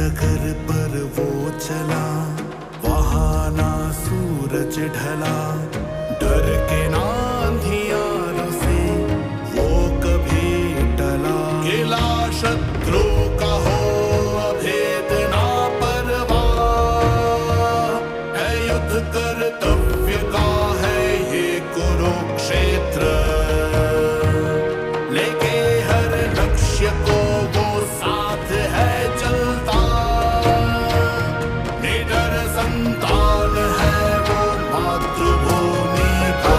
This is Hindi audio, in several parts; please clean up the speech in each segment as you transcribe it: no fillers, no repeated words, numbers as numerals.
डगर पर वो चला, वहां ना सूरज ढला, डर के ना अंधियारों से वो कभी टला। गिला शत्रु का हो अभेद ना परवाह, है युद्ध कर्तव्य का है ये कुरुक्षेत्र। लेके हर लक्ष्य को वो साथ है चलता, निडर संतान है वो मातृभूमि का।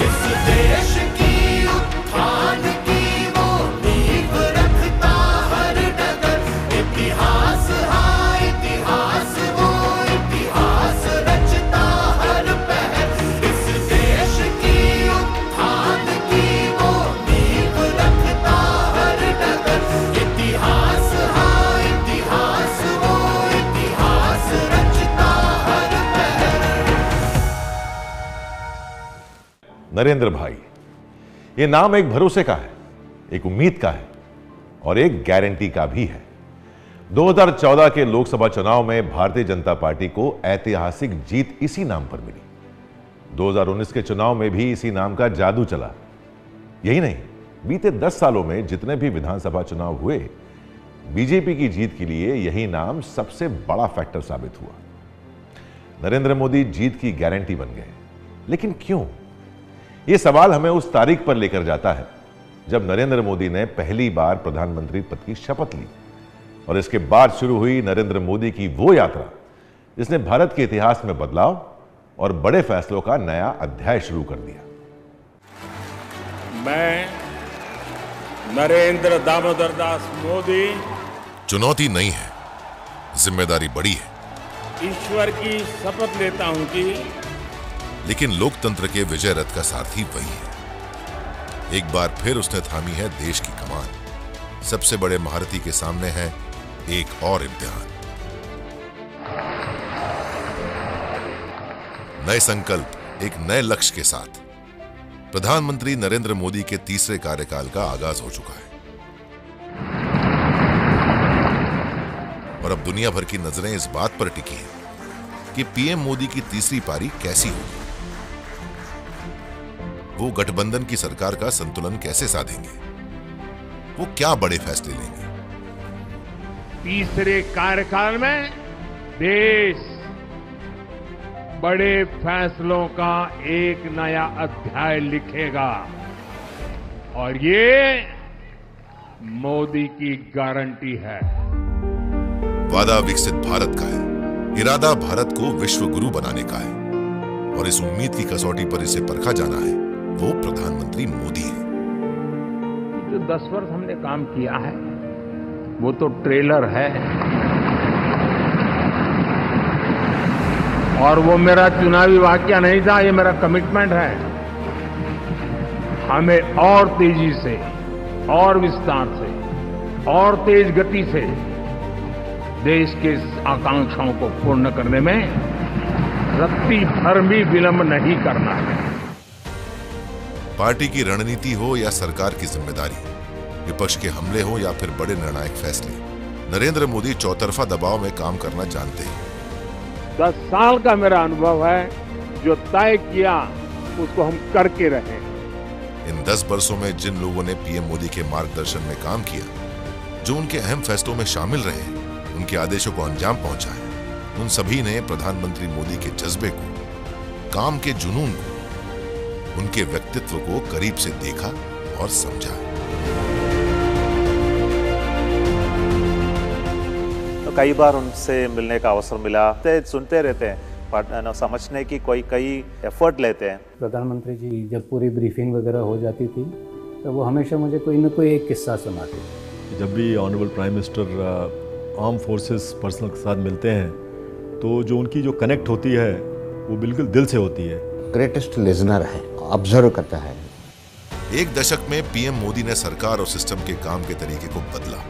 इस देश की उत्थान की वो नींव रखता हर डगर, इतिहास हाँ इतिहास वो इतिहास रचता हर पहर। इस देश की उत्थान की वो नींव रखता हर डगर, इतिहास हाँ इतिहास वो इतिहास रचता हर पहर। नरेंद्र भाई, ये नाम एक भरोसे का है, एक उम्मीद का है और एक गारंटी का भी है। 2014 के लोकसभा चुनाव में भारतीय जनता पार्टी को ऐतिहासिक जीत इसी नाम पर मिली। 2019 के चुनाव में भी इसी नाम का जादू चला। यही नहीं, बीते 10 सालों में जितने भी विधानसभा चुनाव हुए, बीजेपी की जीत के लिए यही नाम सबसे बड़ा फैक्टर साबित हुआ। नरेंद्र मोदी जीत की गारंटी बन गए। लेकिन क्यों? यह सवाल हमें उस तारीख पर लेकर जाता है जब नरेंद्र मोदी ने पहली बार प्रधानमंत्री पद की शपथ ली और इसके बाद शुरू हुई नरेंद्र मोदी की वो यात्रा जिसने भारत के इतिहास में बदलाव और बड़े फैसलों का नया अध्याय शुरू कर दिया। मैं नरेंद्र दामोदर दास मोदी चुनौती नहीं है, जिम्मेदारी बड़ी है। ईश्वर की शपथ लेता हूं कि लेकिन लोकतंत्र के विजय रथ का सारथी वही है। एक बार फिर उसने थामी है देश की कमान। सबसे बड़े महारथी के सामने है एक और इम्तिहान। नए संकल्प, एक नए लक्ष्य के साथ प्रधानमंत्री नरेंद्र मोदी के तीसरे कार्यकाल का आगाज हो चुका है और अब दुनिया भर की नजरें इस बात पर टिकी हैं कि पीएम मोदी की तीसरी पारी कैसी होगी। वो गठबंधन की सरकार का संतुलन कैसे साधेंगे, वो क्या बड़े फैसले लेंगे। तीसरे कार्यकाल में देश बड़े फैसलों का एक नया अध्याय लिखेगा और ये मोदी की गारंटी है। वादा विकसित भारत का है, इरादा भारत को विश्व गुरु बनाने का है और इस उम्मीद की कसौटी पर इसे परखा जाना है, वो प्रधानमंत्री मोदी है। जो 10 वर्ष हमने काम किया है वो तो ट्रेलर है और वो मेरा चुनावी वाक्य नहीं था, ये मेरा कमिटमेंट है। हमें और तेजी से और विस्तार से और तेज गति से देश के आकांक्षाओं को पूर्ण करने में रत्ती भर भी विलंब नहीं करना है। पार्टी की रणनीति हो या सरकार की जिम्मेदारी, विपक्ष के हमले हो या फिर बड़े निर्णायक फैसले, नरेंद्र मोदी चौतरफा दबाव में काम करना जानते हैं। 10 साल का मेरा अनुभव है, जो तय किया उसको हम करके रहे। इन 10 वर्षों में जिन लोगों ने पीएम मोदी के मार्गदर्शन में काम किया, जो उनके अहम फैसलों में शामिल रहे, उनके आदेशों को अंजाम पहुंचाया, उन सभी ने प्रधानमंत्री मोदी के जज्बे को, काम के जुनून को, उनके व्यक्तित्व को करीब से देखा और समझा। तो कई बार उनसे मिलने का अवसर मिला, सुनते रहते हैं, पर समझने की कई एफर्ट लेते हैं। प्रधानमंत्री जी जब पूरी ब्रीफिंग वगैरह हो जाती थी तो वो हमेशा मुझे कोई न कोई एक किस्सा सुनाते थे। जब भी honourable prime minister arm forces personal के साथ मिलते हैं तो जो उनकी जो कनेक्ट होती है वो बिल्कुल दिल से होती है। ग्रेटेस्ट लिजनर है, ऑब्जर्व करता है। एक दशक में पीएम मोदी ने सरकार और सिस्टम के काम के तरीके को बदला,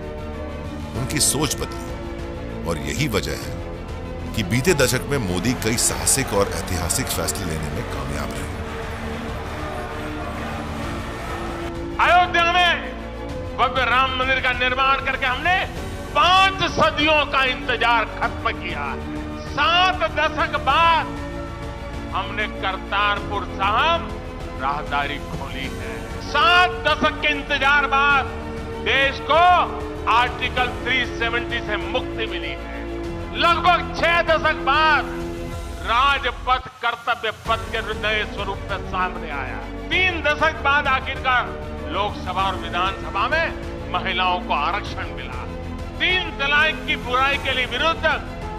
उनकी सोच बदली और यही वजह है कि बीते दशक में मोदी कई साहसिक और ऐतिहासिक फैसले लेने में कामयाब रहे। मंदिर का निर्माण करके हमने 5 सदियों का इंतजार खत्म किया। 7 दशक बाद हमने करतारपुर साहिब राहदारी खोली है। 7 दशक के इंतजार बाद देश को आर्टिकल 370 से मुक्ति मिली है। लगभग 6 दशक बाद राजपथ कर्तव्य पथ के नए स्वरूप में सामने आया। 3 दशक बाद आखिरकार लोकसभा और विधानसभा में महिलाओं को आरक्षण मिला। 3 तलाक की बुराई के लिए विरुद्ध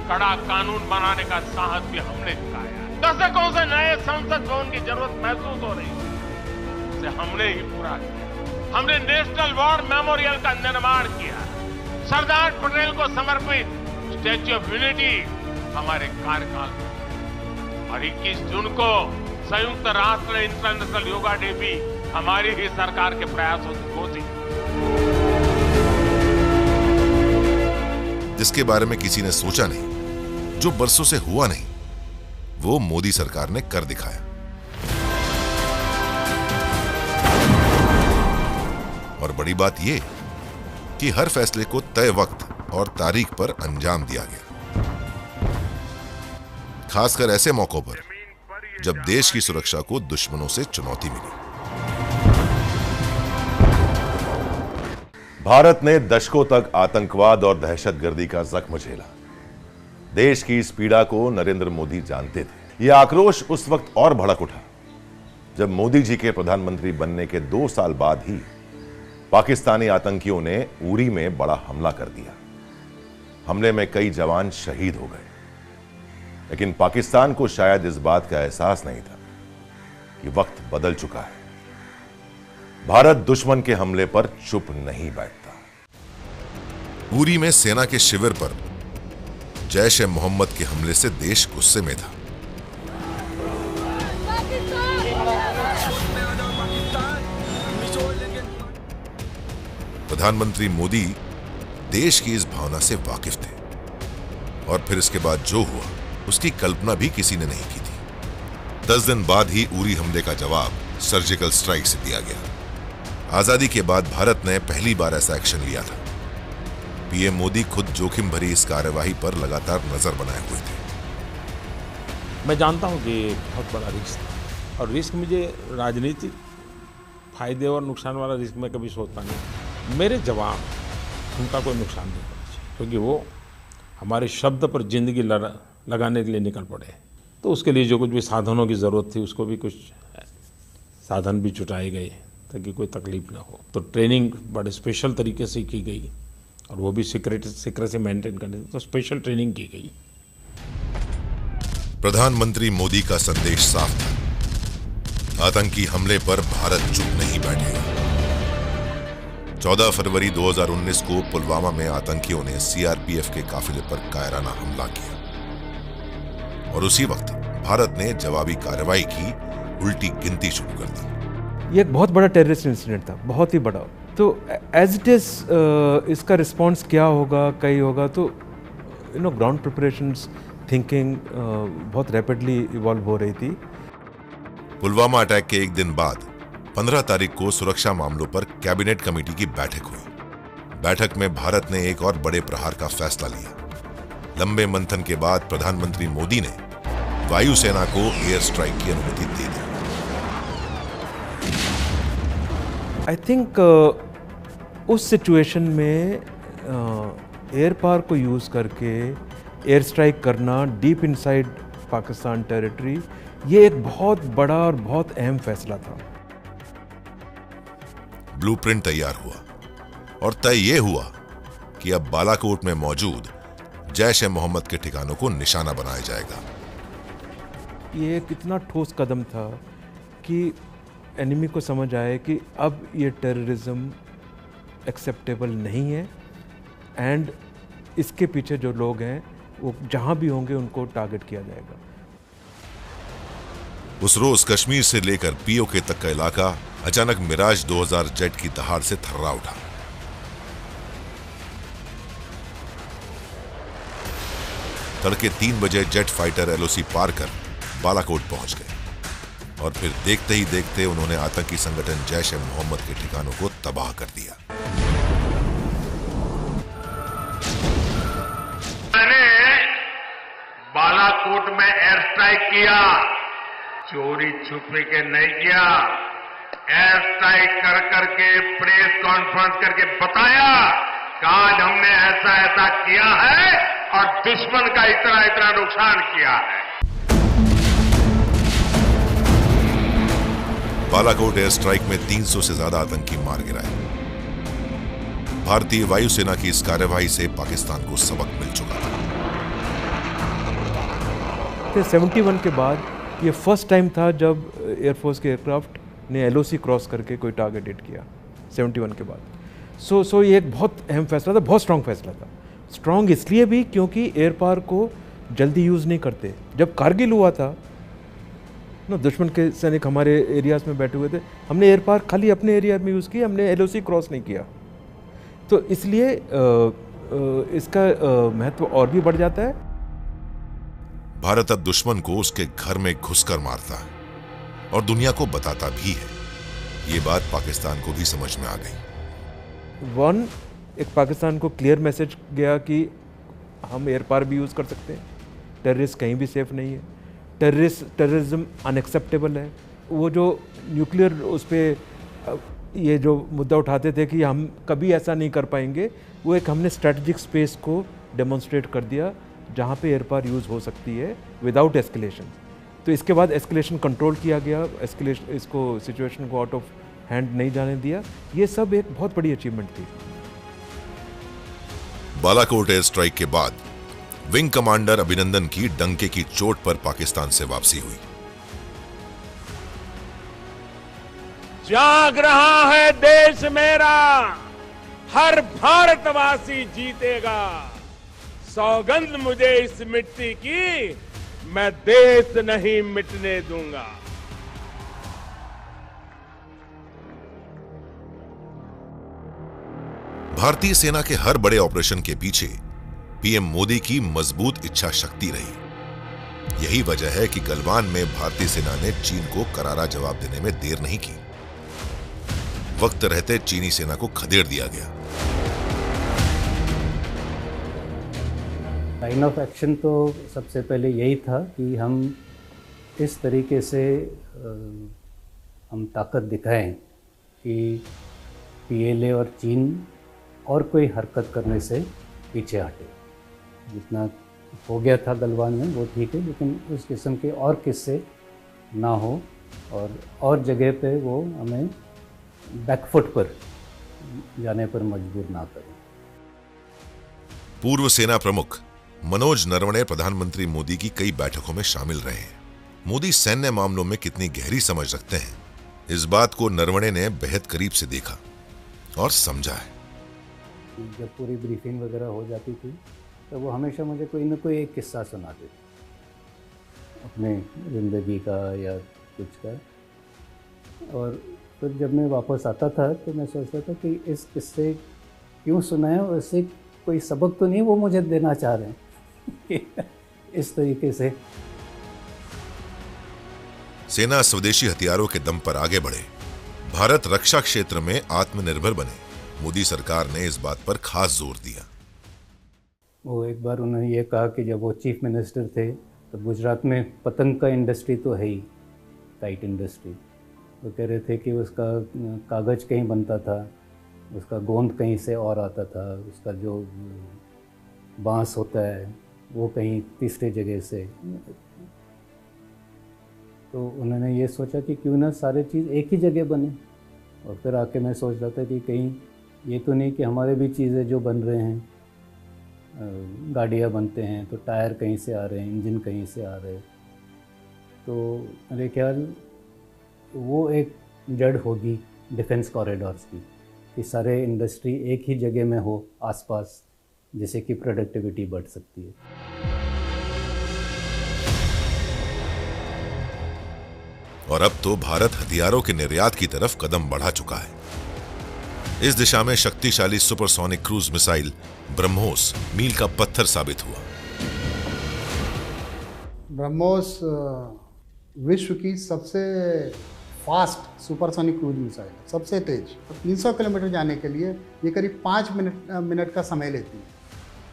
कड़ा कानून बनाने का साहस भी हमने दिखाया। दशकों से नए संसद भवन की जरूरत महसूस हो रही है, उसे हमने ही पूरा किया। हमने नेशनल वॉर मेमोरियल का निर्माण किया। सरदार पटेल को समर्पित स्टैच्यू ऑफ यूनिटी हमारे कार्यकाल में, और 21 जून को संयुक्त राष्ट्र इंटरनेशनल योगा डे भी हमारी ही सरकार के प्रयासों से घोषित। जिसके बारे में किसी ने सोचा नहीं, जो बरसों से हुआ नहीं, वो मोदी सरकार ने कर दिखाया। और बड़ी बात यह कि हर फैसले को तय वक्त और तारीख पर अंजाम दिया गया, खासकर ऐसे मौकों पर जब देश की सुरक्षा को दुश्मनों से चुनौती मिली। भारत ने दशकों तक आतंकवाद और दहशतगर्दी का जख्म झेला। देश की इस पीड़ा को नरेंद्र मोदी जानते थे। यह आक्रोश उस वक्त और भड़क उठा जब मोदी जी के प्रधानमंत्री बनने के 2 साल बाद ही पाकिस्तानी आतंकियों ने उरी में बड़ा हमला कर दिया। हमले में कई जवान शहीद हो गए, लेकिन पाकिस्तान को शायद इस बात का एहसास नहीं था कि वक्त बदल चुका है। भारत दुश्मन के हमले पर चुप नहीं बैठता। उरी में सेना के शिविर पर जैश ए मोहम्मद के हमले से देश गुस्से में था। प्रधानमंत्री मोदी देश की इस भावना से वाकिफ थे, और फिर इसके बाद जो हुआ उसकी कल्पना भी किसी ने नहीं की थी। 10 दिन बाद ही उरी हमले का जवाब सर्जिकल स्ट्राइक से दिया गया। आजादी के बाद भारत ने पहली बार ऐसा एक्शन लिया था। पीएम मोदी खुद जोखिम भरी इस कार्यवाही पर लगातार नजर बनाए हुए थे। मैं जानता हूं कि ये बहुत बड़ा रिस्क था, और रिस्क मुझे राजनीतिक फायदे और नुकसान वाला रिस्क मैं कभी सोचता नहीं। मेरे जवान, उनका कोई नुकसान नहीं होना चाहिए, क्योंकि वो हमारे शब्द पर जिंदगी लगाने के लिए निकल पड़े। तो उसके लिए जो कुछ भी साधनों की ज़रूरत थी, उसको भी कुछ साधन भी जुटाए गए ताकि कोई तकलीफ ना हो। तो ट्रेनिंग बड़े स्पेशल तरीके से की गई, और वो भी सीक्रेसी मेंटेन करने, तो स्पेशल ट्रेनिंग की गई। प्रधानमंत्री मोदी का संदेश साफ था, आतंकी हमले पर भारत चुप नहीं बैठेगा। 14 फरवरी 2019 को पुलवामा में आतंकियों ने सीआरपीएफ के काफिले पर कायराना हमला किया, और उसी वक्त भारत ने जवाबी कार्रवाई की, उल्टी गिनती शुरू कर दी। ये एक बहुत बड़ा टेररिस्ट इंसिडेंट था, बहुत ही बड़ा। तो एज इट इज इसका रिस्पांस क्या होगा, कहीं होगा, तो ग्राउंड प्रिपरेशंस, थिंकिंग बहुत रैपिडली इवॉल्व हो रही थी। पुलवामा अटैक के एक दिन बाद 15 तारीख को सुरक्षा मामलों पर कैबिनेट कमेटी की बैठक हुई। बैठक में भारत ने एक और बड़े प्रहार का फैसला लिया। लंबे मंथन के बाद प्रधानमंत्री मोदी ने वायुसेना को एयर स्ट्राइक की अनुमति दे दी। आई थिंक उस सिचुएशन में एयर पावर को यूज़ करके एयर स्ट्राइक करना डीप इनसाइड पाकिस्तान टेरिटरी, ये एक बहुत बड़ा और बहुत अहम फैसला था। ब्लूप्रिंट तैयार हुआ, और तय यह हुआ कि अब बालाकोट में मौजूद जैश ए मोहम्मद के ठिकानों को निशाना बनाया जाएगा। ये एक इतना ठोस कदम था कि एनिमी को समझ आए कि अब ये टेररिज्म एक्सेप्टेबल नहीं है, एंड इसके पीछे जो लोग हैं वो जहां भी होंगे उनको टारगेट किया जाएगा। उस रोज कश्मीर से लेकर पीओके तक का इलाका अचानक मिराज 2000 जेट की दहाड़ से थर्रा उठा। तड़के 3 बजे जेट फाइटर एलओसी पार कर बालाकोट पहुंच गए, और फिर देखते ही देखते उन्होंने आतंकी संगठन जैश ए मोहम्मद के ठिकानों को तबाह कर दिया। चोरी छुपे के नहीं किया, एयर स्ट्राइक कर करके प्रेस कॉन्फ्रेंस करके बताया कि आज हमने ऐसा ऐसा किया है और दुश्मन का इतना इतना नुकसान किया है। बालाकोट एयर स्ट्राइक में 300 से ज्यादा आतंकी मार गिराए। भारतीय वायुसेना की इस कार्यवाही से पाकिस्तान को सबक मिल चुका था। 71 के बाद ये फर्स्ट टाइम था जब एयरफोर्स के एयरक्राफ्ट ने एलओसी क्रॉस करके कोई टारगेट हिट किया 71 के बाद। सो ये एक बहुत अहम फैसला था, बहुत स्ट्रांग फैसला था। स्ट्रांग इसलिए भी क्योंकि एयर पावर को जल्दी यूज़ नहीं करते। जब कारगिल हुआ था ना, दुश्मन के सैनिक हमारे एरियाज़ में बैठे हुए थे, हमने एयर पावर खाली अपने एरिया में यूज़ की, हमने एलओसी क्रॉस नहीं किया। तो इसलिए इसका महत्व और भी बढ़ जाता है। भारत अब दुश्मन को उसके घर में घुसकर मारता है और दुनिया को बताता भी है। ये बात पाकिस्तान को भी समझ में आ गई। एक पाकिस्तान को क्लियर मैसेज गया कि हम एयर पावर भी यूज़ कर सकते हैं, टेररिस्ट कहीं भी सेफ नहीं है, टेररिज्म अनएक्सेप्टेबल है। वो जो न्यूक्लियर उस पर ये जो मुद्दा उठाते थे कि हम कभी ऐसा नहीं कर पाएंगे, वो एक हमने स्ट्रेटजिक स्पेस को डेमोन्स्ट्रेट कर दिया जहाँ पे एयर पावर यूज़ हो सकती है विदाउट एस्केलेशन। तो इसके बाद एस्केलेशन कंट्रोल किया गया, इसको सिचुएशन को आउट ऑफ हैंड नहीं जाने दिया। ये सब एक बहुत बड़ी अचीवमेंट थी। बालाकोट एयर स्ट्राइक के बाद विंग कमांडर अभिनंदन की डंके की चोट पर पाकिस्तान से वापसी हुई। जाग रहा है देश मेरा, हर भारतवासी जीतेगा। सौगंध मुझे इस मिट्टी की, मैं देश नहीं मिटने दूंगा। भारतीय सेना के हर बड़े ऑपरेशन के पीछे पीएम मोदी की मजबूत इच्छा शक्ति रही। यही वजह है कि गलवान में भारतीय सेना ने चीन को करारा जवाब देने में देर नहीं की। वक्त रहते चीनी सेना को खदेड़ दिया गया। लाइन ऑफ एक्शन तो सबसे पहले यही था कि हम इस तरीके से हम ताकत दिखाएं कि पीएलए और चीन और कोई हरकत करने से पीछे हटे। जितना हो गया था गलवान में वो ठीक है, लेकिन उस किस्म के और किस्से ना हो और जगह पे वो हमें बैकफुट पर जाने पर मजबूर ना करें। पूर्व सेना प्रमुख मनोज नरवणे प्रधानमंत्री मोदी की कई बैठकों में शामिल रहे हैं। मोदी सैन्य मामलों में कितनी गहरी समझ रखते हैं, इस बात को नरवणे ने बेहद करीब से देखा और समझा है। जब पूरी ब्रीफिंग वगैरह हो जाती थी तो वो हमेशा मुझे कोई ना कोई एक किस्सा सुनाते थे अपने ज़िंदगी का या कुछ का। और फिर जब मैं वापस आता था तो मैं सोचता था कि इस किस्से क्यों सुनाया, और इससे कोई सबक तो नहीं वो मुझे देना चाह रहे हैं इस तरीके से। सेना स्वदेशी हथियारों के दम पर आगे बढ़े, भारत रक्षा क्षेत्र में आत्मनिर्भर बने। मोदी सरकार ने इस बात पर खास जोर दिया। वो एक बार उन्होंने ये कहा कि जब वो चीफ मिनिस्टर थे तो गुजरात में पतंग का इंडस्ट्री तो है ही, काइट इंडस्ट्री। वो कह रहे थे कि उसका कागज़ कहीं बनता था, उसका गोंद कहीं से और आता था, उसका जो बांस होता है वो कहीं तीसरे जगह से। तो उन्होंने ये सोचा कि क्यों ना सारे चीज़ एक ही जगह बने। और फिर आके मैं सोच रहा था कि कहीं ये तो नहीं कि हमारे भी चीज़ें जो बन रहे हैं, गाड़ियाँ बनते हैं तो टायर कहीं से आ रहे हैं, इंजन कहीं से आ रहे हैं। तो मेरे ख्याल वो एक जड़ होगी डिफेंस कॉरिडोर्स की, कि सारे इंडस्ट्री एक ही जगह में हो आसपास, जिससे कि प्रोडक्टिविटी बढ़ सकती है। और अब तो भारत हथियारों के निर्यात की तरफ कदम बढ़ा चुका है। इस दिशा में शक्तिशाली सुपरसोनिक क्रूज मिसाइल ब्रह्मोस मील का पत्थर साबित हुआ। ब्रह्मोस विश्व की सबसे फास्ट सुपरसोनिक क्रूज मिसाइल है, सबसे तेज। 300 किलोमीटर जाने के लिए ये करीब 5 मिनट का समय लेती है।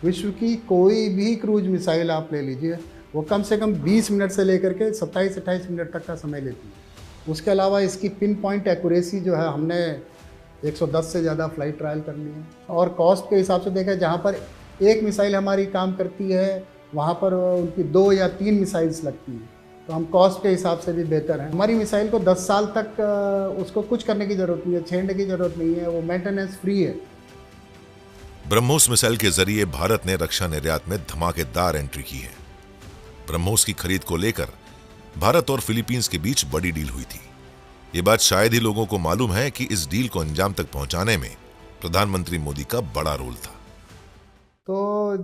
विश्व की कोई भी क्रूज मिसाइल आप ले लीजिए, वो कम से कम 20 मिनट से लेकर के 27-28 मिनट तक का समय लेती है। उसके अलावा इसकी पिन पॉइंट एक्यूरेसी जो है, हमने 110 से ज़्यादा फ्लाइट ट्रायल करनी है। और कॉस्ट के हिसाब से देखा, जहाँ पर एक मिसाइल हमारी काम करती है वहाँ पर उनकी 2 या 3 मिसाइल्स लगती हैं, तो हम कॉस्ट के हिसाब से भी बेहतर हैं। हमारी मिसाइल को 10 साल तक उसको कुछ करने की ज़रूरत नहीं है, छेड़ने की ज़रूरत नहीं है, वो मेंटेनेंस फ्री है। ब्रह्मोस मिसाइल के जरिए भारत ने रक्षा निर्यात में धमाकेदार एंट्री की है। ब्रह्मोस की खरीद को लेकर भारत और फिलीपींस के बीच बड़ी डील हुई थी। ये बात शायद ही लोगों को मालूम है कि इस डील को अंजाम तक पहुंचाने में प्रधानमंत्री मोदी का बड़ा रोल था। तो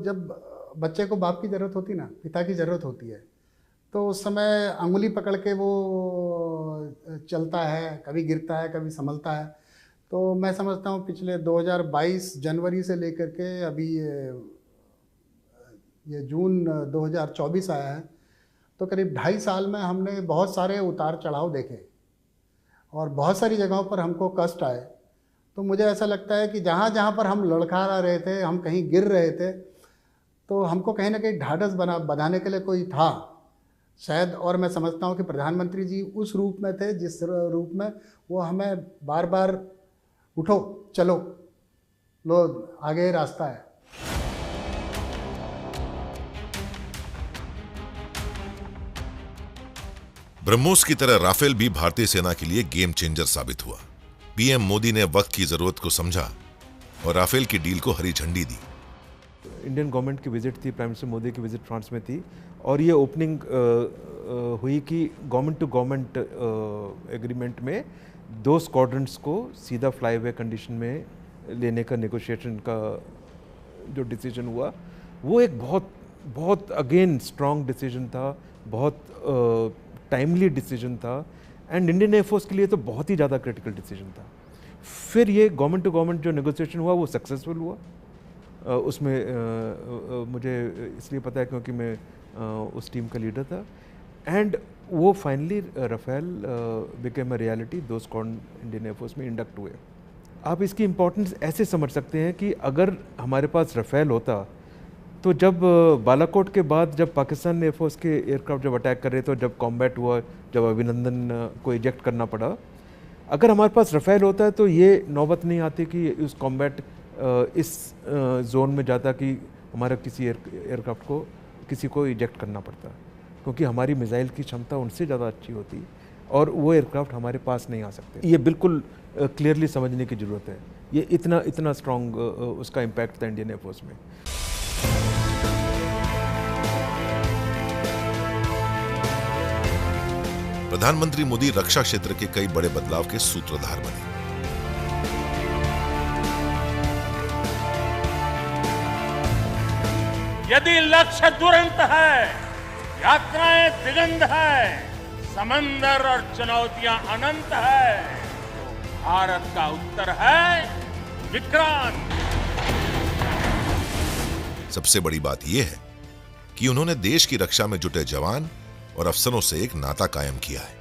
जब बच्चे को बाप की ज़रूरत होती ना, पिता की ज़रूरत होती है, तो उस समय अंगुली पकड़ के वो चलता है, कभी गिरता है, कभी संभलता है। तो मैं समझता हूँ पिछले 2022 जनवरी से लेकर के अभी ये जून 2024 आया है, तो करीब 2.5 साल में हमने बहुत सारे उतार चढ़ाव देखे और बहुत सारी जगहों पर हमको कष्ट आए। तो मुझे ऐसा लगता है कि जहाँ जहाँ पर हम लड़खड़ा रहे थे, हम कहीं गिर रहे थे, तो हमको कहीं ना कहीं ढाढ़स बनाने के लिए कोई था शायद। और मैं समझता हूँ कि प्रधानमंत्री जी उस रूप में थे जिस रूप में वो हमें बार बार उठो, चलो, लो, आगे रास्ता है। ब्रह्मोस की तरह राफेल भी भारतीय सेना के लिए गेम चेंजर साबित हुआ। पीएम मोदी ने वक्त की जरूरत को समझा और राफेल की डील को हरी झंडी दी। इंडियन गवर्नमेंट की विजिट थी, प्राइम मिनिस्टर मोदी की विजिट फ्रांस में थी, और ये ओपनिंग हुई कि गवर्नमेंट टू गवर्नमेंट एग्रीमेंट में 2 स्क्वाड्रंस को सीधा फ्लाईवे कंडीशन में लेने का नेगोशिएशन का जो डिसीजन हुआ, वो एक बहुत अगेन स्ट्रॉन्ग डिसीजन था, बहुत टाइमली डिसीजन था, एंड इंडियन एयरफोर्स के लिए तो बहुत ही ज़्यादा क्रिटिकल डिसीजन था। फिर ये गवर्नमेंट टू गवर्नमेंट जो नेगोशिएशन हुआ वो सक्सेसफुल हुआ। उसमें मुझे इसलिए पता है क्योंकि मैं उस टीम का लीडर था, एंड वो finally Rafale became a reality. 2 squadron Indian air force में इंडक्ट हुए। आप इसकी इम्पोर्टेंस ऐसे समझ सकते हैं कि अगर हमारे पास राफेल होता तो जब बालाकोट के बाद जब पाकिस्तान एयरफोर्स के एयरक्राफ्ट जब अटैक कर रहे थे, जब कॉम्बैट हुआ, जब अभिनंदन को इजेक्ट करना पड़ा, अगर हमारे पास राफेल होता है तो ये नौबत नहीं आती कि उस कॉम्बैट इस जोन में जाता कि हमारा किसी एयरक्राफ्ट को किसी को इजेक्ट करना पड़ता, क्योंकि हमारी मिसाइल की क्षमता उनसे ज़्यादा अच्छी होती और वो एयरक्राफ्ट हमारे पास नहीं आ सकते। ये बिल्कुल क्लियरली समझने की ज़रूरत है। ये इतना स्ट्रॉन्ग उसका इम्पैक्ट था इंडियन एयरफोर्स में। प्रधानमंत्री मोदी रक्षा क्षेत्र के कई बड़े बदलाव के सूत्रधार बने। यदि लक्ष्य दुरंत है, यात्राएं दिगंत है, समंदर और चुनौतियां अनंत है, तो भारत का उत्तर है विक्रांत। सबसे बड़ी बात यह है कि उन्होंने देश की रक्षा में जुटे जवान और अफसरों से एक नाता कायम किया है।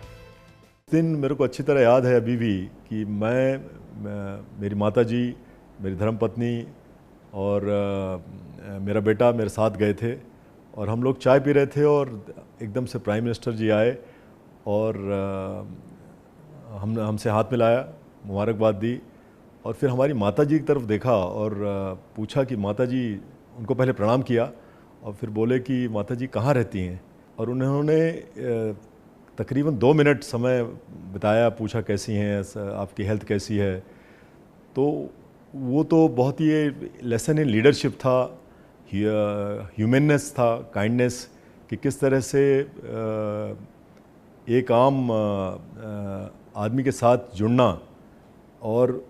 दिन मेरे को अच्छी तरह याद है अभी भी कि मेरी माताजी, मेरी धर्मपत्नी और मेरा बेटा मेरे साथ गए थे, और हम लोग चाय पी रहे थे और एकदम से प्राइम मिनिस्टर जी आए और हमसे हाथ मिलाया, मुबारकबाद दी, और फिर हमारी माताजी की तरफ देखा और पूछा कि माताजी, उनको पहले प्रणाम किया और फिर बोले कि माताजी कहाँ रहती हैं, और उन्होंने तकरीबन 2 मिनट समय बिताया, पूछा कैसी हैं, आपकी हेल्थ कैसी है। तो वो तो बहुत ही लेसन इन लीडरशिप था, ह्यूमननेस था, काइंडनेस, कि किस तरह से एक आम आदमी के साथ जुड़ना। और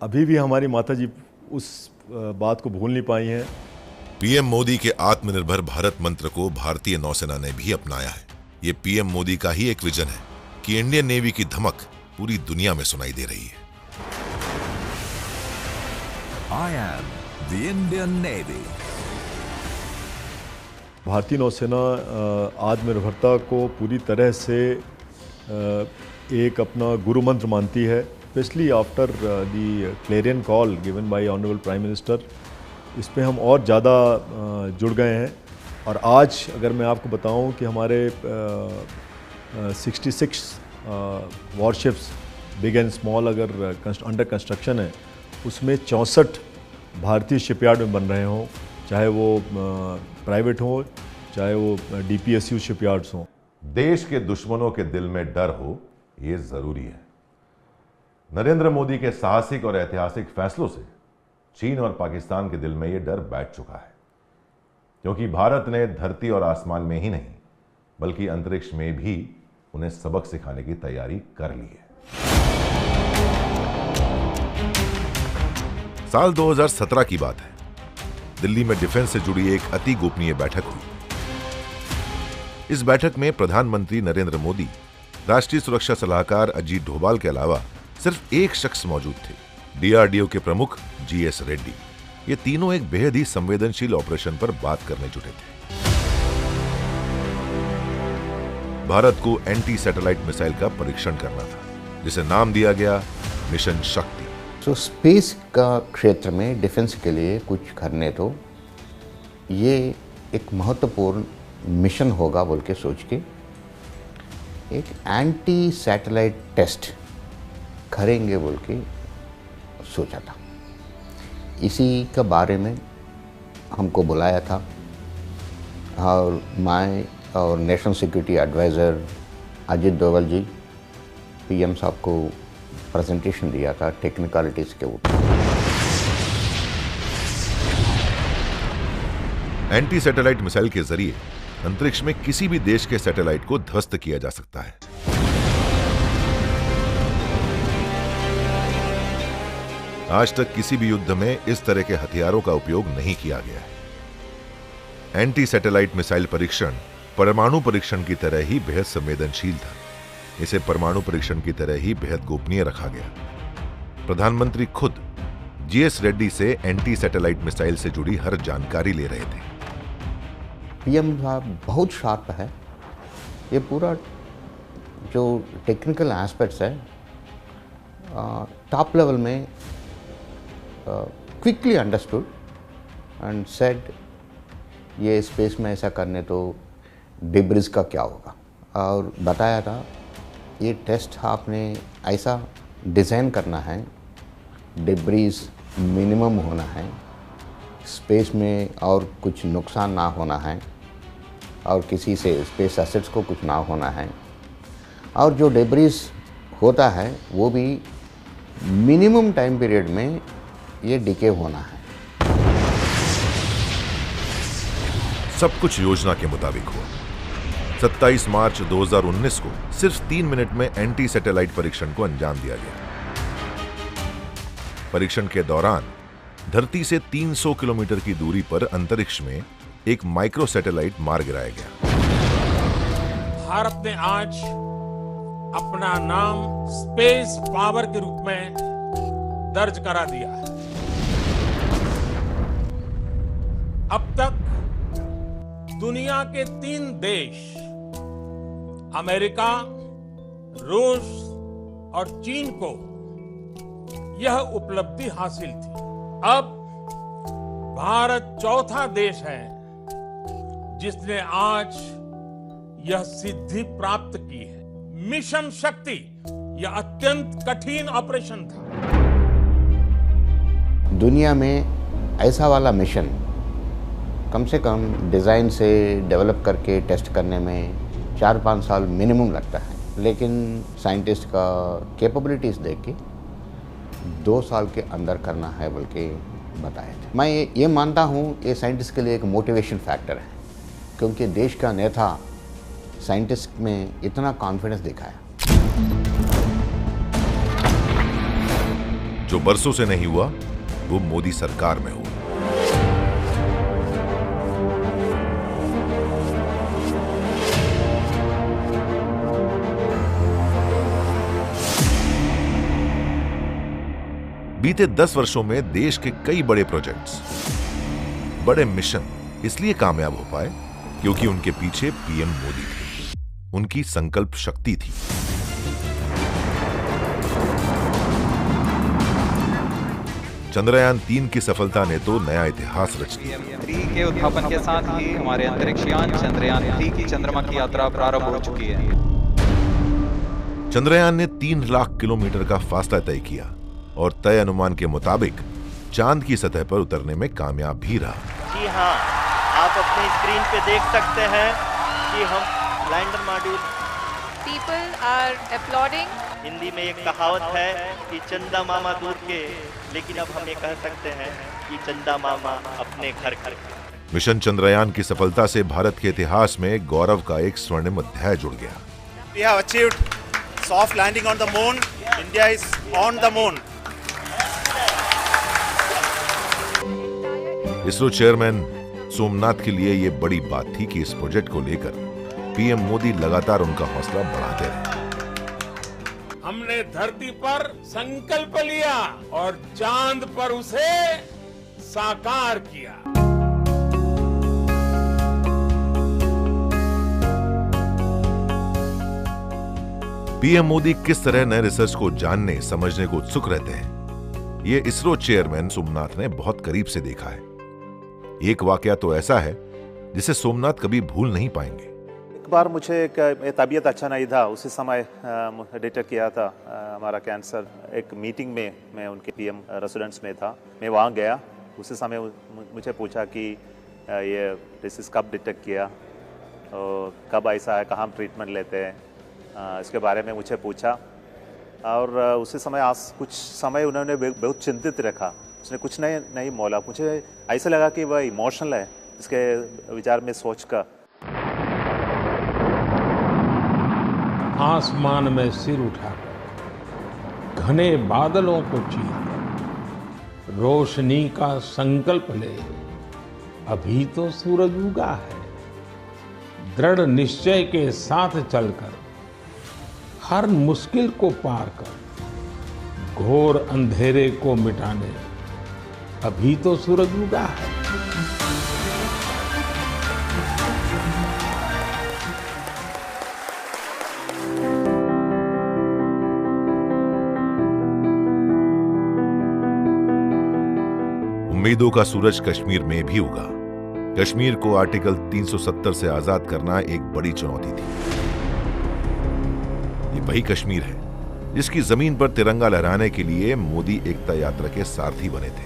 अभी भी हमारी माताजी उस बात को भूल नहीं पाई हैं। पीएम मोदी के आत्मनिर्भर भारत मंत्र को भारतीय नौसेना ने भी अपनाया है। ये पीएम मोदी का ही एक विजन है कि इंडियन नेवी की धमक पूरी दुनिया में सुनाई दे रही है। I am the Indian Navy. भारतीय नौसेना आत्मनिर्भरता को पूरी तरह से एक अपना गुरु मंत्र मानती है, specially after the clarion call given by honourable prime minister. इस पे हम और ज़्यादा जुड़ गए हैं और आज अगर मैं आपको बताऊं कि हमारे 66 वॉरशिप्स बिग एंड स्मॉल अगर अंडर कंस्ट्रक्शन है, उसमें 64 भारतीय शिपयार्ड में बन रहे हों, चाहे वो प्राइवेट हो, चाहे वो DPSU शिपयार्ड्स हों। देश के दुश्मनों के दिल में डर हो, ये जरूरी है। नरेंद्र मोदी के साहसिक और ऐतिहासिक फैसलों से चीन और पाकिस्तान के दिल में यह डर बैठ चुका है, क्योंकि भारत ने धरती और आसमान में ही नहीं बल्कि अंतरिक्ष में भी उन्हें सबक सिखाने की तैयारी कर ली है। साल 2017 की बात है। दिल्ली में डिफेंस से जुड़ी एक अति गोपनीय बैठक हुई। इस बैठक में प्रधानमंत्री नरेंद्र मोदी, राष्ट्रीय सुरक्षा सलाहकार अजीत डोभाल के अलावा सिर्फ एक शख्स मौजूद थे, DRDO के प्रमुख GS रेड्डी। ये तीनों एक बेहद ही संवेदनशील ऑपरेशन पर बात करने जुटे थे। भारत को एंटी सैटेलाइट मिसाइल का परीक्षण करना था, जिसे नाम दिया गया मिशन शक्ति। तो स्पेस का क्षेत्र में डिफेंस के लिए कुछ करने तो ये एक महत्वपूर्ण मिशन होगा बोल के सोच के एक एंटी सैटेलाइट टेस्ट करेंगे बोल के सोचा था। इसी के बारे में हमको बुलाया था और मैं और national security adviser Ajit Doval ji PM साहब को प्रेजेंटेशन दिया था टेक्निकलिटीज़ के ऊपर। एंटी सैटेलाइट मिसाइल के जरिए अंतरिक्ष में किसी भी देश के सैटेलाइट को ध्वस्त किया जा सकता है। आज तक किसी भी युद्ध में इस तरह के हथियारों का उपयोग नहीं किया गया है। एंटी सैटेलाइट मिसाइल परीक्षण परमाणु परीक्षण की तरह ही बेहद संवेदनशील था। इसे परमाणु परीक्षण की तरह ही बेहद गोपनीय रखा गया। प्रधानमंत्री खुद GS रेड्डी से एंटी सैटेलाइट मिसाइल से जुड़ी हर जानकारी ले रहे थे। PM साहब बहुत शार्प है। ये पूरा जो टेक्निकल एस्पेक्ट्स है टॉप लेवल में क्विकली अंडरस्टूड एंड सेड ये स्पेस में ऐसा करने तो डिब्रीज का क्या होगा, और बताया था ये टेस्ट आपने ऐसा डिज़ाइन करना है, डिब्रीज मिनिमम होना है, स्पेस में और कुछ नुकसान ना होना है, और किसी से स्पेस एसेट्स को कुछ ना होना है, और जो डिब्रीज होता है वो भी मिनिमम टाइम पीरियड में ये डिके होना है। सब कुछ योजना के मुताबिक हुआ। 27 मार्च 2019 को सिर्फ 3 मिनट में एंटी सैटेलाइट परीक्षण को अंजाम दिया गया। परीक्षण के दौरान धरती से 300 किलोमीटर की दूरी पर अंतरिक्ष में एक माइक्रो सैटेलाइट मार गिराया गया। भारत ने आज अपना नाम स्पेस पावर के रूप में दर्ज करा दिया है। अब तक दुनिया के 3 देश अमेरिका, रूस और चीन को यह उपलब्धि हासिल थी। अब भारत चौथा देश है जिसने आज यह सिद्धि प्राप्त की है। मिशन शक्ति यह अत्यंत कठिन ऑपरेशन था। दुनिया में ऐसा वाला मिशन कम से कम डिज़ाइन से डेवलप करके टेस्ट करने में 4-5 साल मिनिमम लगता है, लेकिन साइंटिस्ट का कैपेबिलिटीज़ देख के 2 साल के अंदर करना है बोल के बताए थे। मैं ये मानता हूँ ये साइंटिस्ट के लिए एक मोटिवेशन फैक्टर है, क्योंकि देश का नेता साइंटिस्ट में इतना कॉन्फिडेंस दिखाया। जो बरसों से नहीं हुआ वो मोदी सरकार में हुआ। बीते 10 वर्षों में देश के कई बड़े प्रोजेक्ट्स, बड़े मिशन इसलिए कामयाब हो पाए क्योंकि उनके पीछे PM मोदी थे, उनकी संकल्प शक्ति थी। चंद्रयान 3 की सफलता ने तो नया इतिहास रच दिया। PM3 के उत्थापन के साथ ही हमारे अंतरिक्ष यान चंद्रयान 3 की चंद्रमा की यात्रा प्रारंभ हो चुकी है। चंद्रयान ने 3 लाख किलोमीटर का फासला तय किया और तय अनुमान के मुताबिक चांद की सतह पर उतरने में कामयाब भी रहा। जी हाँ, आप अपनी स्क्रीन पे देख सकते हैं कि हम lander module. People are applauding. Hindi में एक कहावत है कि चंदा मामा दूर के, लेकिन अब हम ये कह सकते हैं कि चंदा मामा अपने घर घर। मिशन चंद्रयान की सफलता से भारत के इतिहास में गौरव का एक स्वर्णिम अध्याय जुड़ गया। We have achieved soft landing on the moon. India is on the moon. ISRO chairman Somnath के लिए ये बड़ी बात थी कि इस प्रोजेक्ट को लेकर पीएम मोदी लगातार उनका हौसला बढ़ाते रहे। हमने धरती पर संकल्प लिया और चांद पर उसे साकार किया। पीएम मोदी किस तरह नए रिसर्च को जानने समझने को उत्सुक रहते हैं, ये इसरो चेयरमैन सोमनाथ ने बहुत करीब से देखा है। एक वाकया तो ऐसा है जिसे सोमनाथ कभी भूल नहीं पाएंगे। एक बार मुझे तबीयत अच्छा नहीं था, उसी समय डिटेक्ट किया था हमारा कैंसर। एक मीटिंग में मैं उनके पीएम रेसिडेंस में था, मैं वहाँ गया। उसी समय मुझे पूछा कि ये डिसीज कब डिटेक्ट किया और कब ऐसा है, कहाँ ट्रीटमेंट लेते हैं, इसके बारे में मुझे पूछा। और उसी समय कुछ समय उन्होंने बहुत चिंतित रखा, उसने कुछ नहीं बोला। मुझे ऐसा लगा कि वह इमोशनल है इसके विचार में सोचकर। आसमान में सिर उठाकर घने बादलों को चीर रोशनी का संकल्प ले, अभी तो सूरज उगा है। दृढ़ निश्चय के साथ चलकर हर मुश्किल को पार कर घोर अंधेरे को मिटाने, अभी तो सूरज उगा है। उम्मीदों का सूरज कश्मीर में भी उगा। कश्मीर को आर्टिकल 370 से आजाद करना एक बड़ी चुनौती थी। ये वही कश्मीर है जिसकी जमीन पर तिरंगा लहराने के लिए मोदी एकता यात्रा के सारथी बने थे।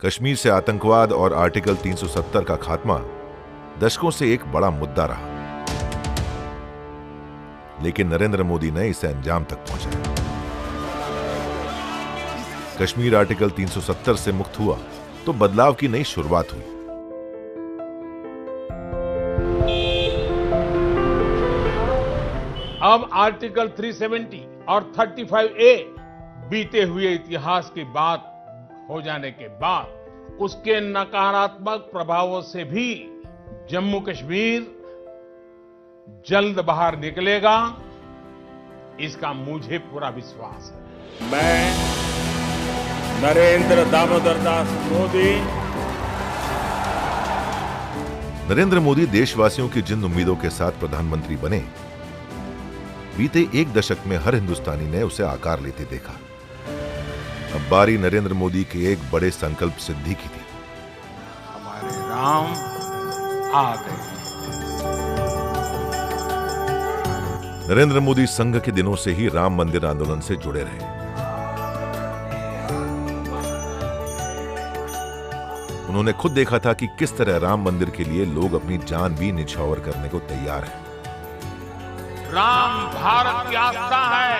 कश्मीर से आतंकवाद और आर्टिकल 370 का खात्मा दशकों से एक बड़ा मुद्दा रहा, लेकिन नरेंद्र मोदी ने इसे अंजाम तक पहुंचाया। कश्मीर आर्टिकल 370 से मुक्त हुआ तो बदलाव की नई शुरुआत हुई। अब आर्टिकल 370 और 35A बीते हुए इतिहास की बात हो जाने के बाद उसके नकारात्मक प्रभावों से भी जम्मू कश्मीर जल्द बाहर निकलेगा, इसका मुझे पूरा विश्वास है। मैं नरेंद्र दामोदर दास मोदी। नरेंद्र मोदी देशवासियों की जिन उम्मीदों के साथ प्रधानमंत्री बने, बीते एक दशक में हर हिंदुस्तानी ने उसे आकार लेते देखा। अब बारी नरेंद्र मोदी के एक बड़े संकल्प सिद्धि की थी। हमारे राम आ गए। नरेंद्र मोदी संघ के दिनों से ही राम मंदिर आंदोलन से जुड़े रहे। उन्होंने खुद देखा था कि किस तरह राम मंदिर के लिए लोग अपनी जान भी निछावर करने को तैयार हैं। राम भारत की आस्था है,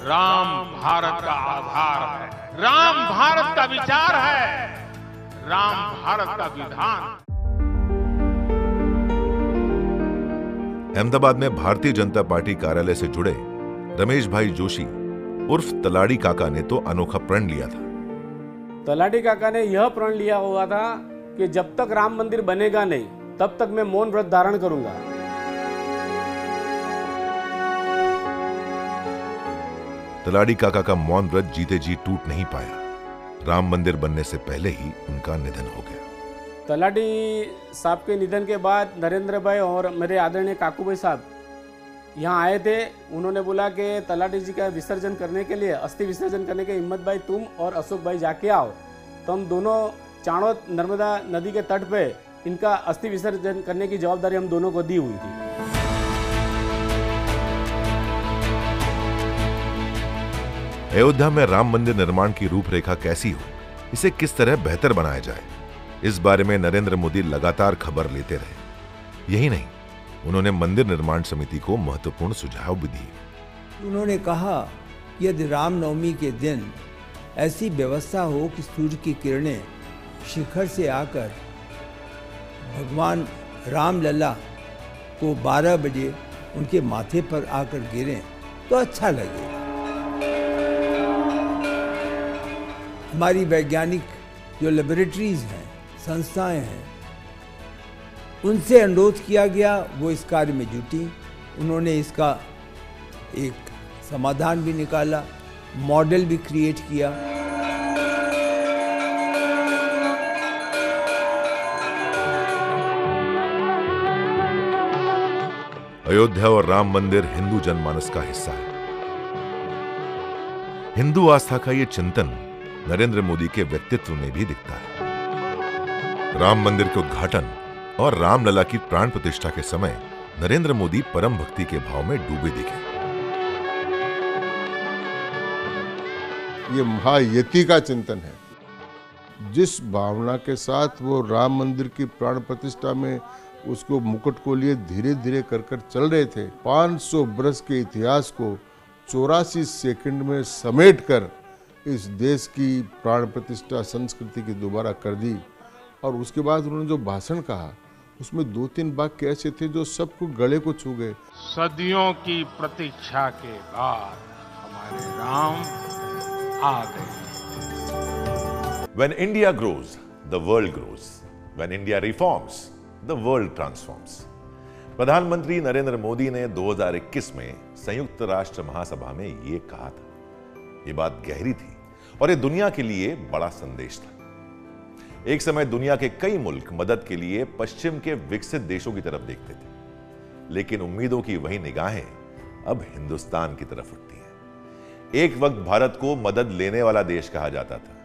राम भारत का आधार है, राम भारत का विचार है, राम भारत का विधान। अहमदाबाद में भारतीय जनता पार्टी कार्यालय से जुड़े रमेश भाई जोशी उर्फ तलाड़ी काका ने तो अनोखा प्रण लिया था। तलाड़ी काका ने यह प्रण लिया हुआ था कि जब तक राम मंदिर बनेगा नहीं तब तक मैं मौन व्रत धारण करूंगा। तलाड़ी काका का मौन व्रत जीते जी टूट नहीं पाया। राम मंदिर बनने से पहले ही उनका निधन हो गया। तलाड़ी साहब के निधन के बाद नरेंद्र भाई और मेरे आदरणीय काकू भाई साहब यहाँ आए थे। उन्होंने बोला कि तलाड़ी जी का विसर्जन करने के लिए, अस्थि विसर्जन करने के हिम्मत भाई तुम और अशोक भाई जाके आओ तो हम दोनों चाणोद नर्मदा नदी के तट पे इनका अस्थि विसर्जन करने की जवाबदारी हम दोनों को दी हुई थी। अयोध्या में राम मंदिर निर्माण की रूपरेखा कैसी हो, इसे किस तरह बेहतर बनाया जाए, इस बारे में नरेंद्र मोदी लगातार खबर लेते रहे। यही नहीं, उन्होंने मंदिर निर्माण समिति को महत्वपूर्ण सुझाव भी दिए। उन्होंने कहा कि यदि रामनवमी के दिन ऐसी व्यवस्था हो कि सूर्य की किरणें शिखर से आकर भगवान रामलला को 12 बजे उनके माथे पर आकर गिरें तो अच्छा लगे। हमारी वैज्ञानिक जो लेबोरेटरीज हैं, संस्थाएं हैं, उनसे अनुरोध किया गया, वो इस कार्य में जुटी। उन्होंने इसका एक समाधान भी निकाला, मॉडल भी क्रिएट किया। अयोध्या और राम मंदिर हिंदू जनमानस का हिस्सा है। हिंदू आस्था का ये चिंतन नरेंद्र मोदी के व्यक्तित्व में भी दिखता है। राम मंदिर के उद्घाटन और रामलला की प्राण प्रतिष्ठा के समय नरेंद्र मोदी परम भक्ति के भाव में डूबे दिखे। ये महायति का चिंतन है। जिस भावना के साथ वो राम मंदिर की प्राण प्रतिष्ठा में उसको मुकुट को लिए धीरे धीरे कर चल रहे थे, 500 बरस के इतिहास को 84 सेकंड में समेटकर इस देश की प्राण प्रतिष्ठा संस्कृति की दोबारा कर दी। और उसके बाद उन्होंने जो भाषण कहा उसमें 2-3 वाक्य ऐसे थे जो सबको गले को छू गए। सदियों की प्रतीक्षा के बाद हमारे राम आ गए। When India grows, the world grows. When India reforms, the world transforms. प्रधानमंत्री नरेंद्र मोदी ने 2021 में संयुक्त राष्ट्र महासभा में ये कहा था। ये बात गहरी थी और ये दुनिया के लिए बड़ा संदेश था। एक समय दुनिया के कई मुल्क मदद के लिए पश्चिम के विकसित देशों की तरफ देखते थे, लेकिन उम्मीदों की वही निगाहें अब हिंदुस्तान की तरफ उठती हैं। एक वक्त भारत को मदद लेने वाला देश कहा जाता था,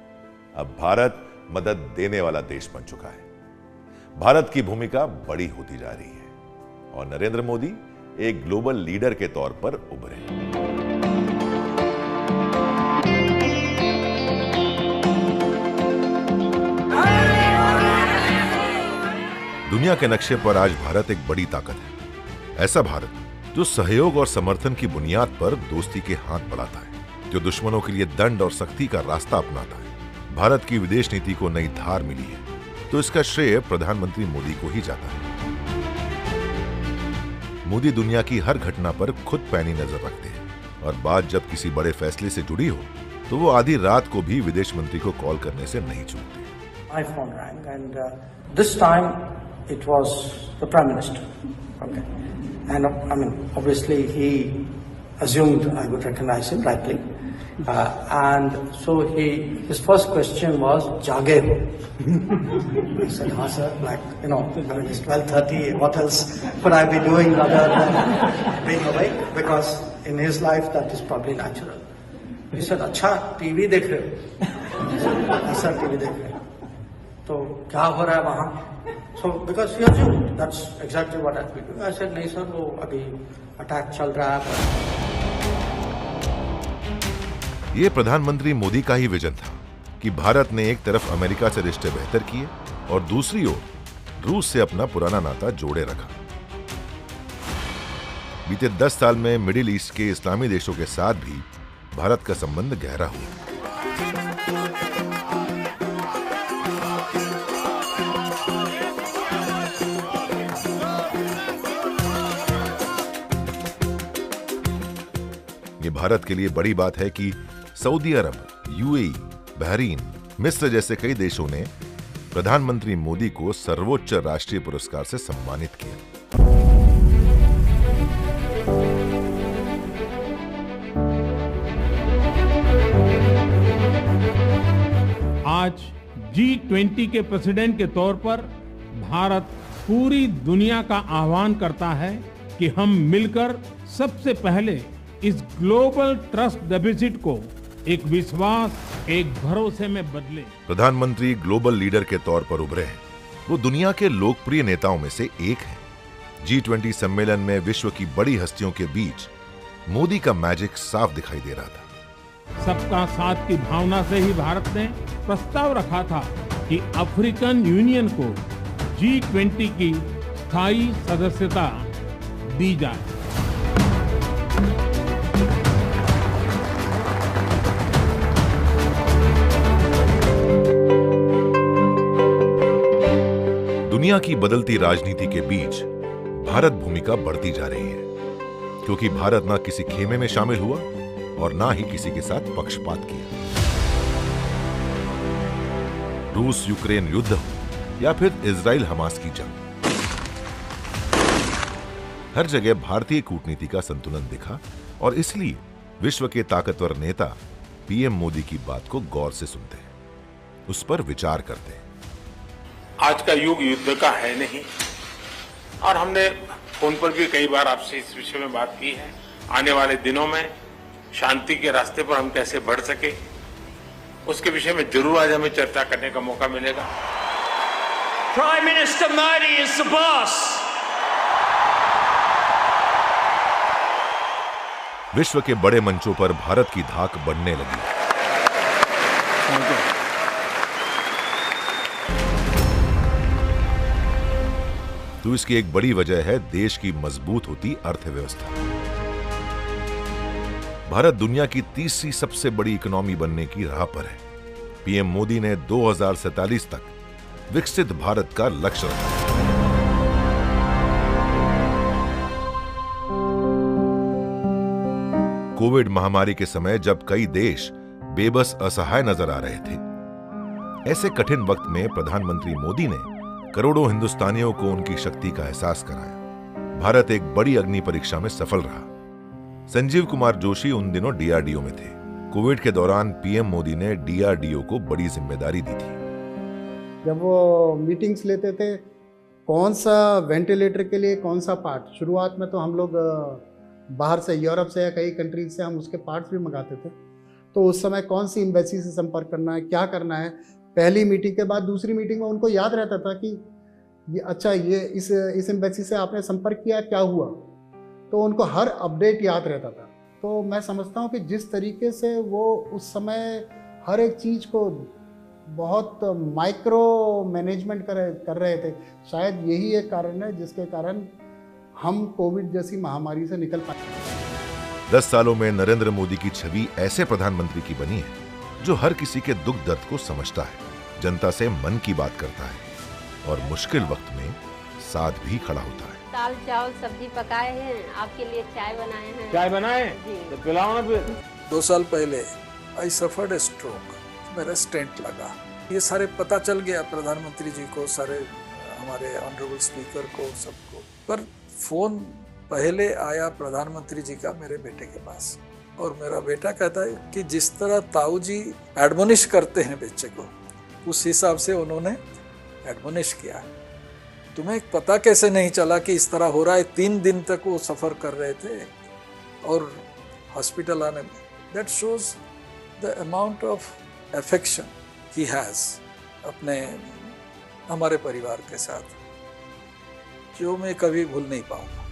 अब भारत मदद देने वाला देश बन चुका है। भारत की भूमिका बड़ी होती जा रही है और नरेंद्र मोदी एक ग्लोबल लीडर के तौर पर उभरे। दुनिया के नक्शे पर आज भारत एक बड़ी ताकत है। ऐसा भारत जो सहयोग और समर्थन की बुनियाद पर दोस्ती के हाथ बढ़ाता है, जो दुश्मनों के लिए दंड और सख्ती का रास्ता अपनाता है। भारत की विदेश नीति को नई धार मिली है, तो इसका श्रेय प्रधानमंत्री मोदी को ही जाता है। मोदी दुनिया की हर घटना पर खुद पैनी नजर रखते हैं और बात जब किसी बड़े फैसले से जुड़ी हो तो वो आधी रात को भी विदेश मंत्री को कॉल करने से नहीं चूकते। My phone rang and this time it was the Prime Minister. Okay. And I mean, obviously he assumed I would recognize him rightly. And so his first question was, Jage ho? I said, हाँ sir, like, you know, I mean, it's 12:30, what else could I be doing other than being awake? Because in his life that is probably natural. He said, अच्छा, TV देख रहे हो? I said, हाँ sir, TV देख रहे हो। तो क्या हो रहा है वहाँ? So because he assumed that's exactly what I'd be doing. I said, नहीं सर, वो अभी अटैक चल रहा है। ये प्रधानमंत्री मोदी का ही विजन था कि भारत ने एक तरफ अमेरिका से रिश्ते बेहतर किए और दूसरी ओर रूस से अपना पुराना नाता जोड़े रखा। बीते 10 साल में मिडिल ईस्ट के इस्लामी देशों के साथ भी भारत का संबंध गहरा हुआ। ये भारत के लिए बड़ी बात है कि सऊदी अरब, यूएई, बहरीन, मिस्र जैसे कई देशों ने प्रधानमंत्री मोदी को सर्वोच्च राष्ट्रीय पुरस्कार से सम्मानित किया। आज G20 के प्रेसिडेंट के तौर पर भारत पूरी दुनिया का आह्वान करता है कि हम मिलकर सबसे पहले इस ग्लोबल ट्रस्ट डेफिसिट को एक विश्वास, एक भरोसे में बदले। प्रधानमंत्री ग्लोबल लीडर के तौर पर उभरे हैं। वो दुनिया के लोकप्रिय नेताओं में से एक हैं। G20 सम्मेलन में विश्व की बड़ी हस्तियों के बीच मोदी का मैजिक साफ दिखाई दे रहा था। सबका साथ की भावना से ही भारत ने प्रस्ताव रखा था कि अफ्रीकन यूनियन को G20 की स्थायी सदस्यता दी जाए। दुनिया की बदलती राजनीति के बीच भारत भूमिका बढ़ती जा रही है, क्योंकि भारत ना किसी खेमे में शामिल हुआ और ना ही किसी के साथ पक्षपात किया। रूस यूक्रेन युद्ध हो या फिर इजराइल हमास की जंग, हर जगह भारतीय कूटनीति का संतुलन दिखा और इसलिए विश्व के ताकतवर नेता पीएम मोदी की बात को गौर से सुनते हैं, उस पर विचार करते हैं। आज का युग युद्ध का है नहीं, और हमने फोन पर भी कई बार आपसे इस विषय में बात की है। आने वाले दिनों में शांति के रास्ते पर हम कैसे बढ़ सके, उसके विषय में जरूर आज हमें चर्चा करने का मौका मिलेगा। Prime Minister Modi is the boss. विश्व के बड़े मंचों पर भारत की धाक बढ़ने लगी। तो इसकी एक बड़ी वजह है देश की मजबूत होती अर्थव्यवस्था। भारत दुनिया की तीसरी सबसे बड़ी इकोनॉमी बनने की राह पर है। पीएम मोदी ने 2047 तक विकसित भारत का लक्ष्य रखा। कोविड महामारी के समय जब कई देश बेबस असहाय नजर आ रहे थे, ऐसे कठिन वक्त में प्रधानमंत्री मोदी ने करोड़ों हिंदुस्तानियों को उनकी शक्ति का एहसास कराया। भारत एक बड़ी अग्नि परीक्षा में सफल रहा। संजीव कुमार जोशी उन दिनों डीआरडीओ में थे। कोविड के दौरान पीएम मोदी ने डीआरडीओ को बड़ी जिम्मेदारी दी थी। जब वो मीटिंग्स लेते थे, कौन सा वेंटिलेटर के लिए कौन सा पार्ट, शुरुआत में तो हम लोग बाहर से, यूरोप से या कई कंट्रीज से हम उसके पार्ट्स भी मंगाते थे। तो उस समय कौन सी एम्बेसी से संपर्क करना है, क्या करना है, पहली मीटिंग के बाद दूसरी मीटिंग में उनको याद रहता था कि ये अच्छा, ये इस एम्बेसी से आपने संपर्क किया, क्या हुआ, तो उनको हर अपडेट याद रहता था। तो मैं समझता हूँ कि जिस तरीके से वो उस समय हर एक चीज़ को बहुत माइक्रो मैनेजमेंट कर रहे थे, शायद यही एक कारण है जिसके कारण हम कोविड जैसी महामारी से निकल पाए। 10 सालों में नरेंद्र मोदी की छवि ऐसे प्रधानमंत्री की बनी है जो हर किसी के दुख दर्द को समझता है, जनता से मन की बात करता है और मुश्किल वक्त में साथ भी खड़ा होता है। दाल चावल सब्जी पकाए हैं, आपके लिए चाय बनाए हैं। चाय बनाए तो पिलाओ ना फिर। 2 साल पहले आई सफर्ड ए स्ट्रोक, मेरा स्टेंट लगा। ये सारे पता चल गया प्रधानमंत्री जी को, सारे हमारे ऑनरेबल स्पीकर को, सबको। पर फोन पहले आया प्रधानमंत्री जी का मेरे बेटे के पास, और मेरा बेटा कहता है कि जिस तरह ताऊ जी एडमोनिश करते हैं बच्चे को, उस हिसाब से उन्होंने एडमोनिश किया। तुम्हें पता कैसे नहीं चला कि इस तरह हो रहा है? 3 दिन तक वो सफ़र कर रहे थे और हॉस्पिटल आने में। That shows the amount of affection he has अपने हमारे परिवार के साथ, जो मैं कभी भूल नहीं पाऊंगा।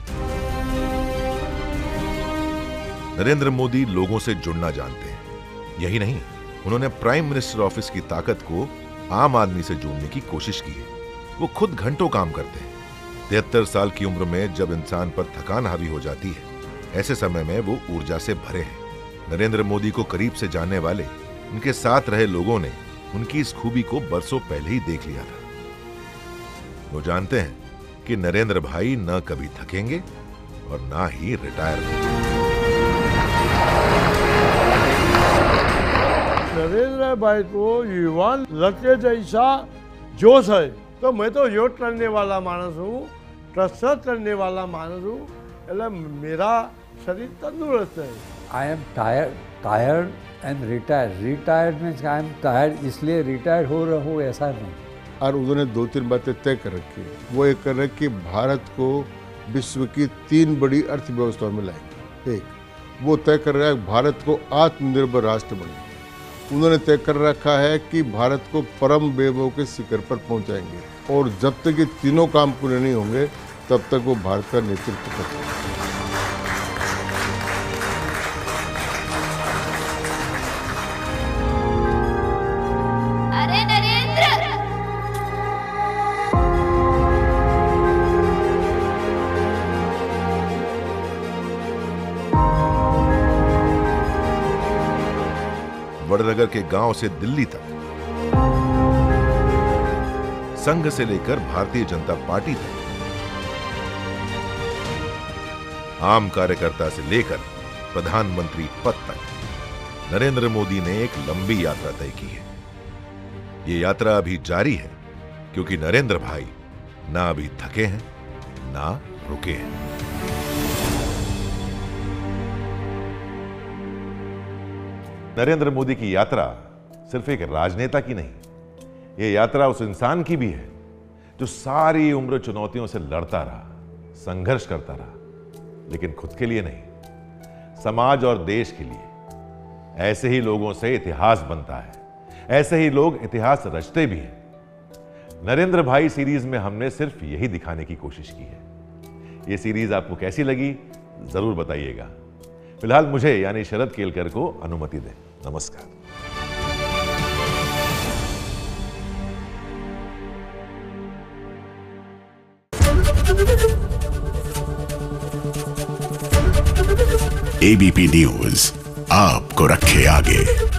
नरेंद्र मोदी लोगों से जुड़ना जानते हैं। यही नहीं, उन्होंने प्राइम मिनिस्टर ऑफिस की ताकत को आम आदमी से जोड़ने की कोशिश की है। वो खुद घंटों काम करते हैं। 73 साल की उम्र में जब इंसान पर थकान हावी हो जाती है, ऐसे समय में वो ऊर्जा से भरे हैं। नरेंद्र मोदी को करीब से जानने वाले, उनके साथ रहे लोगों ने उनकी इस खूबी को बरसों पहले ही देख लिया था। वो जानते हैं कि नरेंद्र भाई न कभी थकेंगे और ना ही रिटायर होंगे। नरेंद्र भाई को युवा लड़के जैसा जोश है, तो मैं तो योग करने वाला मानस हूँ, कसरत करने वाला मानस हूँ, એટલે मेरा शरीर तंदुरुस्त है। I am tired and retired means I am tired इसलिए रिटायर्ड हो रहा हूँ, ऐसा नहीं। और उन्होंने 2-3 बातें तय कर रखी है। वो एक कर रहे कि भारत को विश्व की 3 बड़ी अर्थव्यवस्थाओं में लाएंगे। एक, वो तय कर रहा है भारत को आत्मनिर्भर राष्ट्र बनाएंगे। उन्होंने तय कर रखा है कि भारत को परम वैभव के शिखर पर पहुंचाएंगे, और जब तक ये तीनों काम पूरे नहीं होंगे तब तक वो भारत का नेतृत्व करेंगे। वडनगर के गांव से दिल्ली तक, संघ से लेकर भारतीय जनता पार्टी तक, आम कार्यकर्ता से लेकर प्रधानमंत्री पद तक नरेंद्र मोदी ने एक लंबी यात्रा तय की है। ये यात्रा अभी जारी है क्योंकि नरेंद्र भाई ना अभी थके हैं ना रुके हैं। नरेंद्र मोदी की यात्रा सिर्फ एक राजनेता की नहीं, यह यात्रा उस इंसान की भी है जो सारी उम्र चुनौतियों से लड़ता रहा, संघर्ष करता रहा, लेकिन खुद के लिए नहीं, समाज और देश के लिए। ऐसे ही लोगों से इतिहास बनता है, ऐसे ही लोग इतिहास रचते भी हैं। नरेंद्र भाई सीरीज में हमने सिर्फ यही दिखाने की कोशिश की है। यह सीरीज आपको कैसी लगी जरूर बताइएगा। फिलहाल मुझे यानी शरद केलकर को अनुमति दें। नमस्कार। एबीपी न्यूज आपको रखे आगे।